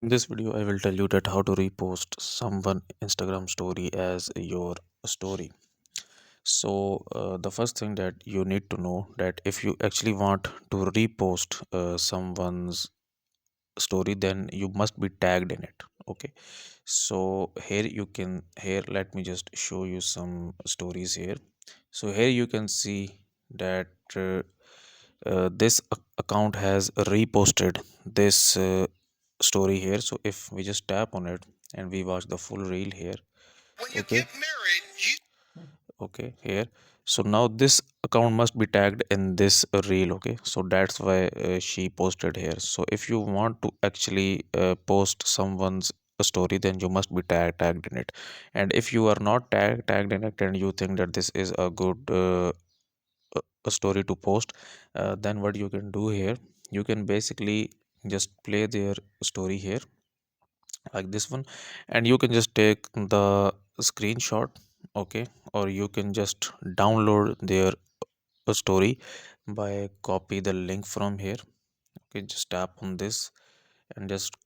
In this video, I will tell you that how to repost someone Instagram story as your story. The first thing that you need to know that if you actually want to repost someone's story, then you must be tagged in it. Okay. So here let me just show you some stories here. So here you can see that this account has reposted this story here. So if we just tap on it and we watch the full reel here, when you okay, get married, okay, here. So now this account must be tagged in this reel. Okay, so that's why she posted here. So if you want to actually post someone's story, then you must be tagged in it. And if you are not tagged in it and you think that this is a good a story to post, then what you can do here, you can basically just play their story here like this one, and you can just take the screenshot. Okay, or you can just download their story by copy the link from here. Okay, just tap on this and just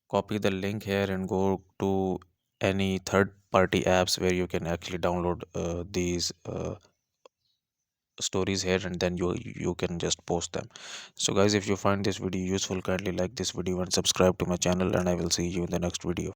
copy the link here and go to any third party apps where you can actually download these stories here, and then you can just post them. So guys, if you find this video useful, kindly like this video and subscribe to my channel, and I will see you in the next video.